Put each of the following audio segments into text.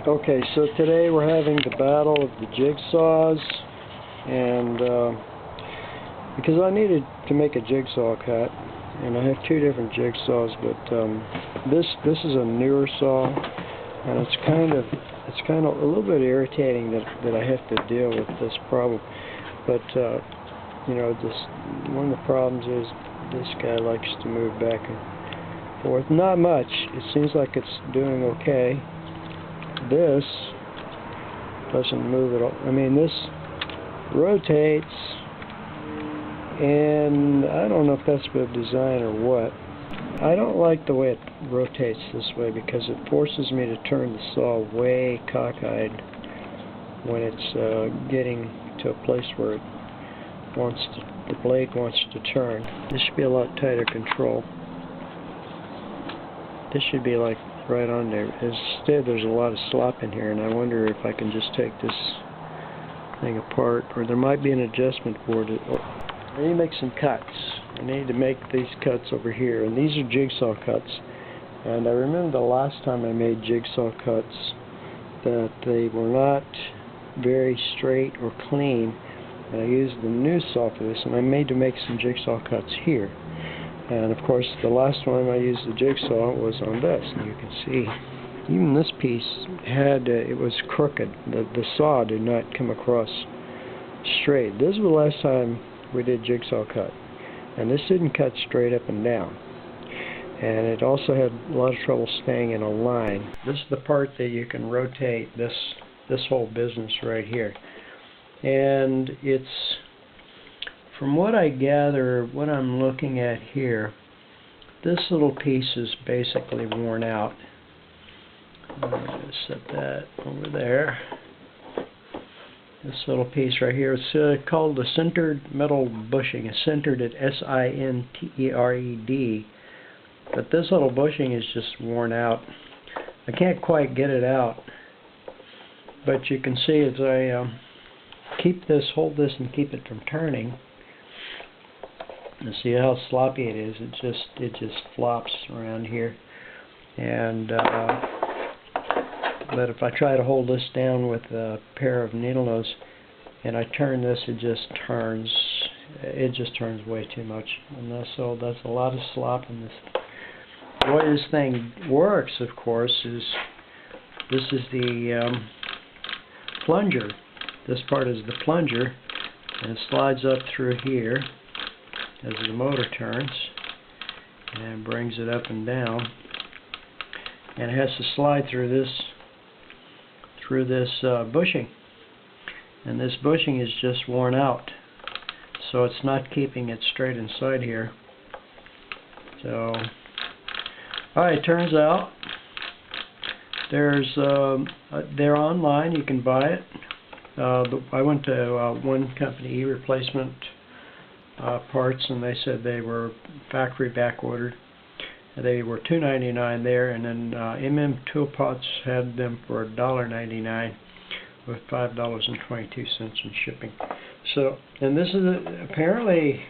Okay, so today we're having the battle of the jigsaws, and because I needed to make a jigsaw cut, and I have two different jigsaws, but this is a newer saw, and it's kind of a little bit irritating that I have to deal with this problem. But you know, one of the problems is this guy likes to move back and forth. Not much. It seems like it's doing okay. This doesn't move at all. I mean, this rotates, and I don't know if that's by design or what. I don't like the way it rotates this way because it forces me to turn the saw way cockeyed when it's getting to a place where the blade wants to turn. This should be a lot tighter control. This should be like right on there. Instead, there's a lot of slop in here, and I wonder if I can just take this thing apart, or there might be an adjustment board. I need to make some cuts. I need to make these cuts over here, and these are jigsaw cuts. And I remember the last time I made jigsaw cuts that they were not very straight or clean, and I used the new saw for this, and I made to make some jigsaw cuts here. And of course, the last time I used the jigsaw was on this, and you can see even this piece had it was crooked. The saw did not come across straight. This was the last time we did jigsaw cut, and this didn't cut straight up and down, and it also had a lot of trouble staying in a line. This is the part that you can rotate this whole business right here, and it's, from what I gather, what I'm looking at here, this little piece is basically worn out. I'm going to set that over there. This little piece right here, it's called the sintered metal bushing. It's sintered at S-I-N-T-E-R-E-D. But this little bushing is just worn out. I can't quite get it out. But you can see as I hold this and keep it from turning, and see how sloppy it is. It just flops around here, and but if I try to hold this down with a pair of needle nose and I turn this, it just turns way too much, and so that's a lot of slop in this. The way this thing works, of course, is this is the plunger. This part is the plunger, and it slides up through here as the motor turns and brings it up and down, and it has to slide through this bushing, and this bushing is just worn out, so it's not keeping it straight inside here. So alright, it turns out they're online, you can buy it. I went to one company, E-Replacement parts, and they said they were factory back ordered. They were $2.99 there, and then MM Tool Pots had them for $1.99 with $5.22 in shipping. So, and this is apparently,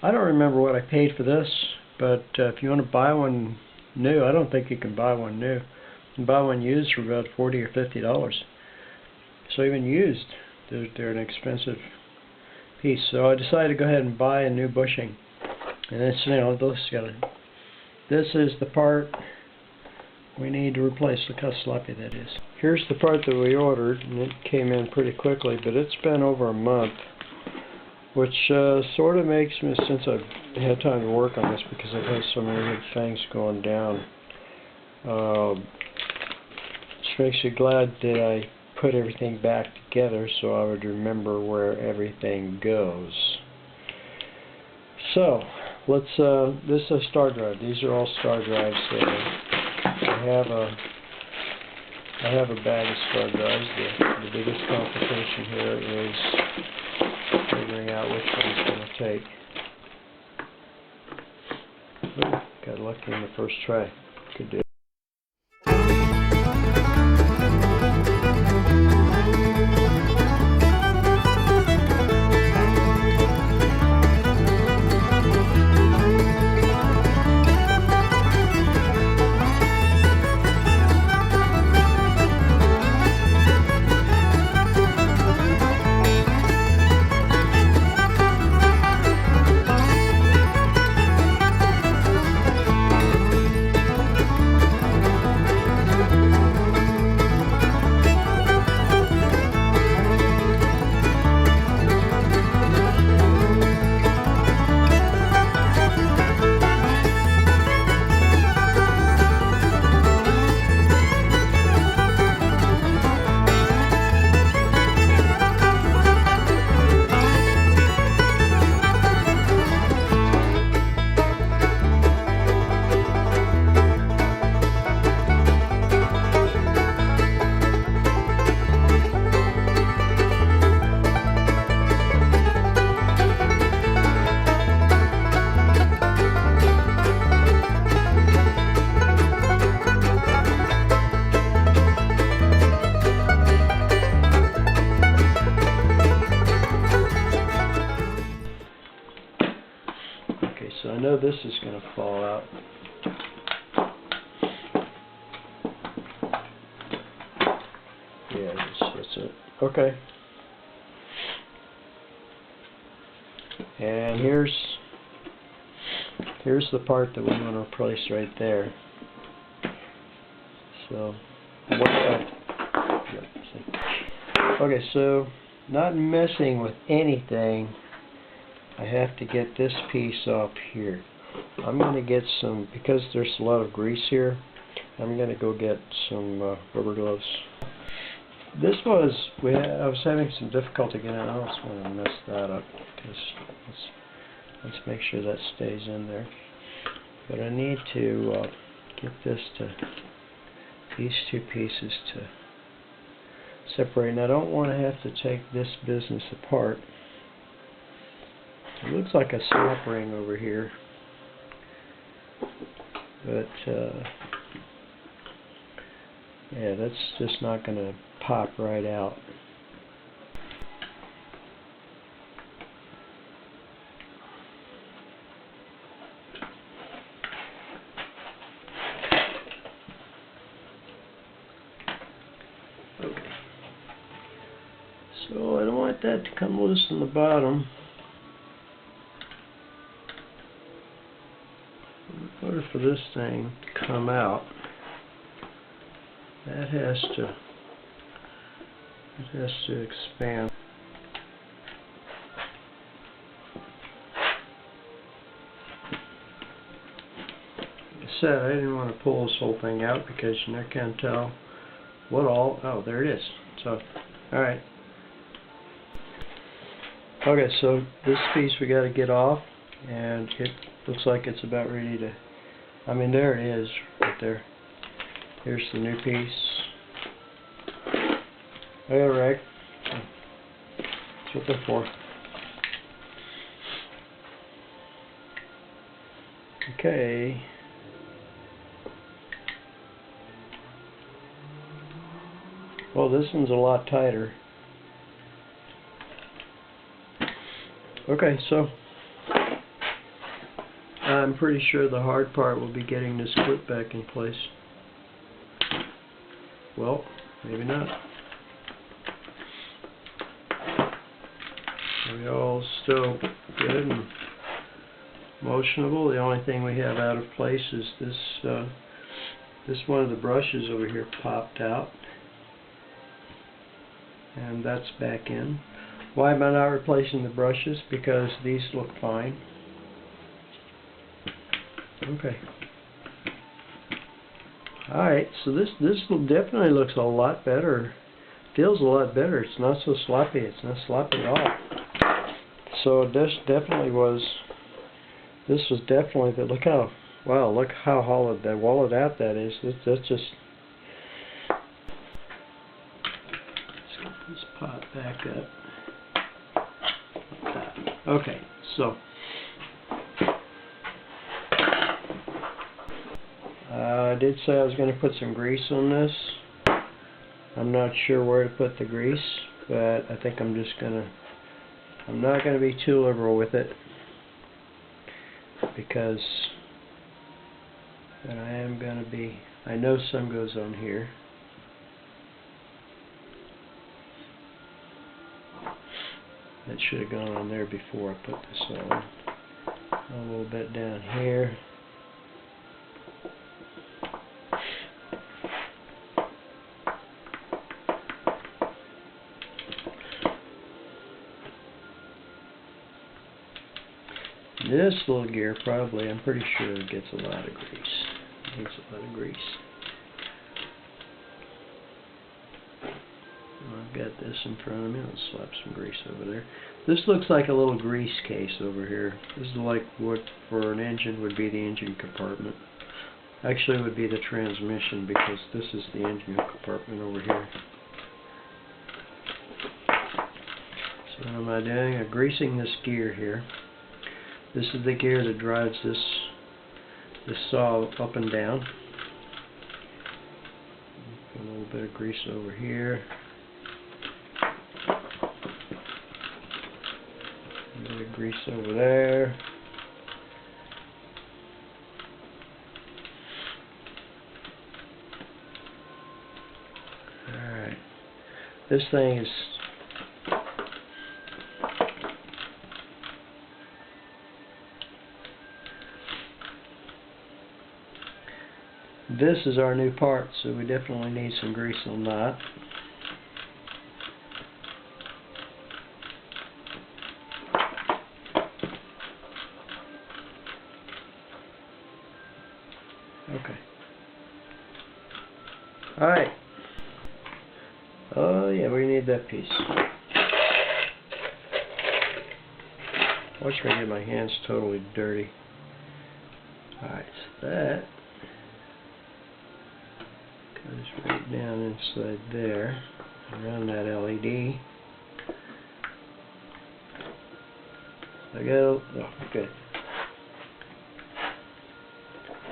I don't remember what I paid for this, but if you want to buy one new, I don't think you can buy one new. You can buy one used for about $40 or $50. So even used, they're an expensive piece. So I decided to go ahead and buy a new bushing, and it's, you know, this is the part we need to replace. Look how sloppy that is. Here's the part that we ordered, and it came in pretty quickly, but it's been over a month, which sort of makes me, since I've had time to work on this because I've had so many things going down, which makes you glad that I put everything back together so I would remember where everything goes. So let's this is a star drive. These are all star drives. I have a bag of star drives. The biggest complication here is figuring out which one it's going to take. Ooh, got lucky in the first try. Could do. know this is going to fall out. Yeah, that's it. Okay. And here's the part that we want to replace right there. So, okay, so not messing with anything, I have to get this piece off here. I'm going to get some, because there's a lot of grease here, I'm going to go get some rubber gloves. This was, I was having some difficulty getting it. I don't want to mess that up, because let's make sure that stays in there. But I need to get this to, these two pieces to separate. And I don't want to have to take this business apart. It looks like a slap ring over here, but yeah, that's just not going to pop right out. Okay. So I don't want that to come loose in the bottom. In order for this thing to come out, that has to expand. Like I said, I didn't want to pull this whole thing out because you never can tell what all. Oh, there it is. So, all right. Okay, so this piece we got to get off, and it looks like it's about ready to. I mean, there it is, right there. Here's the new piece. Alright. That's what they're for. Okay. Well, this one's a lot tighter. Okay, so I'm pretty sure the hard part will be getting this clip back in place. Well, maybe not. We all still good and motionable. The only thing we have out of place is this one of the brushes over here popped out, and that's back in. Why am I not replacing the brushes? Because these look fine. Okay. Alright, so this definitely looks a lot better. Feels a lot better. It's not so sloppy. It's not sloppy at all. So this definitely was, this was definitely the, look how, wow, look how hollowed out that is. That's just, let's get this pot back up. Like that. Okay, so I did say I was going to put some grease on this. I'm not sure where to put the grease, but I think I'm just going to, I'm not going to be too liberal with it, because I am going to be, I know some goes on here. That should have gone on there before I put this on. A little bit down here. This little gear probably, I'm pretty sure it gets a lot of grease. It gets a lot of grease. I've got this in front of me. I'll slap some grease over there. This looks like a little grease case over here. This is like what for an engine would be the engine compartment. Actually, it would be the transmission, because this is the engine compartment over here. So what am I doing? I'm greasing this gear here. This is the gear that drives this saw up and down. Put a little bit of grease over here. A bit of grease over there. this thing is this is our new part, so we definitely need some grease on that. Okay. Alright. Oh yeah, we need that piece. Watch me get my hands totally dirty. Alright, so that goes right down inside there, around that LED. I got, oh, good.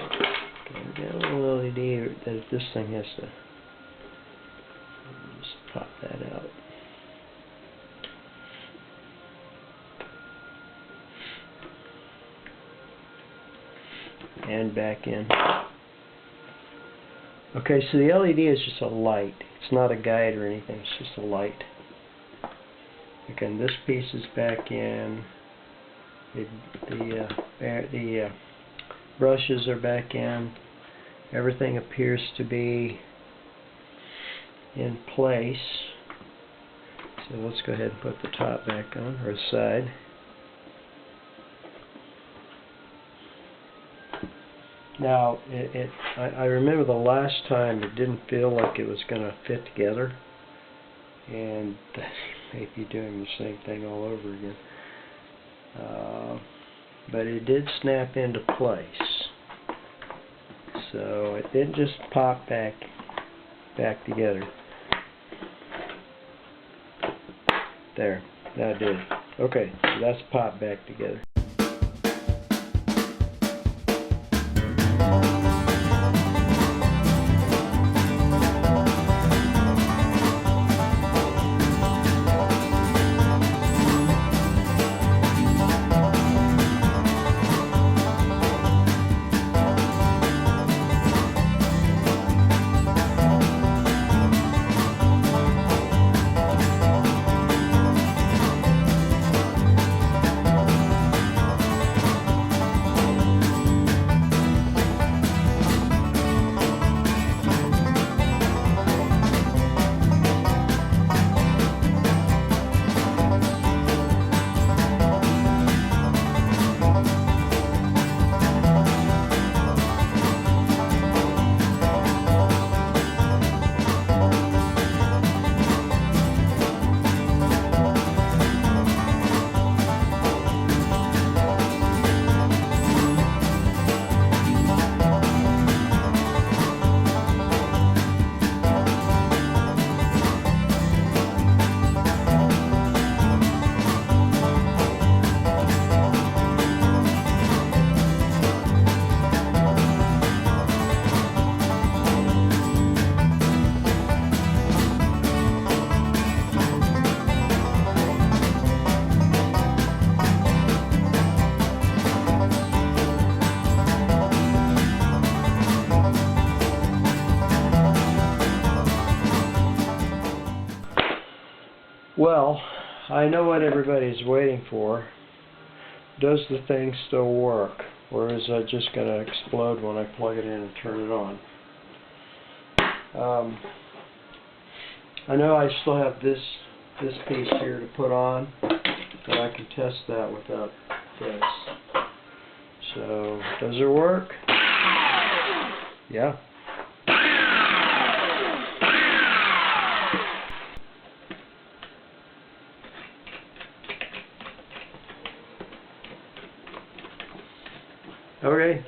Okay, got a little LED that this thing has to, just pop that out. And back in. Okay, so the LED is just a light. It's not a guide or anything, it's just a light. Again, this piece is back in. The brushes are back in. Everything appears to be in place. So let's go ahead and put the top back on, or the side. Now, I remember the last time it didn't feel like it was going to fit together, and may be doing the same thing all over again. But it did snap into place, so it didn't just pop back together. There, that did. Okay, so that's popped back together. Well, I know what everybody's waiting for. Does the thing still work? Or is it just going to explode when I plug it in and turn it on? I know I still have this piece here to put on, but I can test that without this. So, does it work? Yeah. Okay,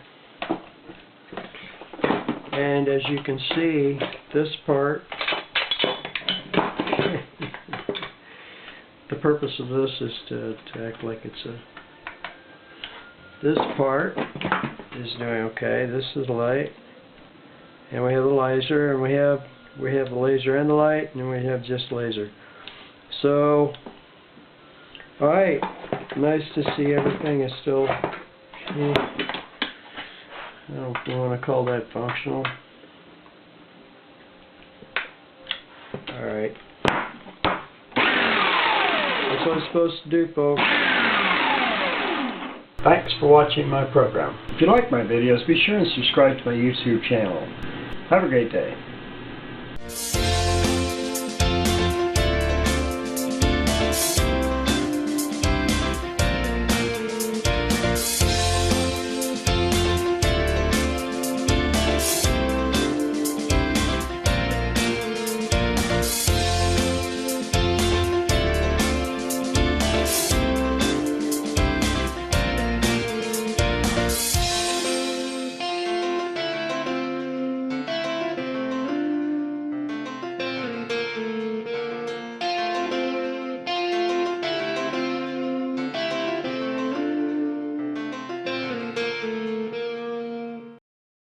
and as you can see, this part, the purpose of this is to act like it's a, this part is doing okay. This is light, and we have the laser, and we have the laser and the light, and we have just laser. So, alright, nice to see everything is still, I don't know if we want to call that functional. Alright. That's what I'm supposed to do, folks. Thanks for watching my program. If you like my videos, be sure and subscribe to my YouTube channel. Have a great day.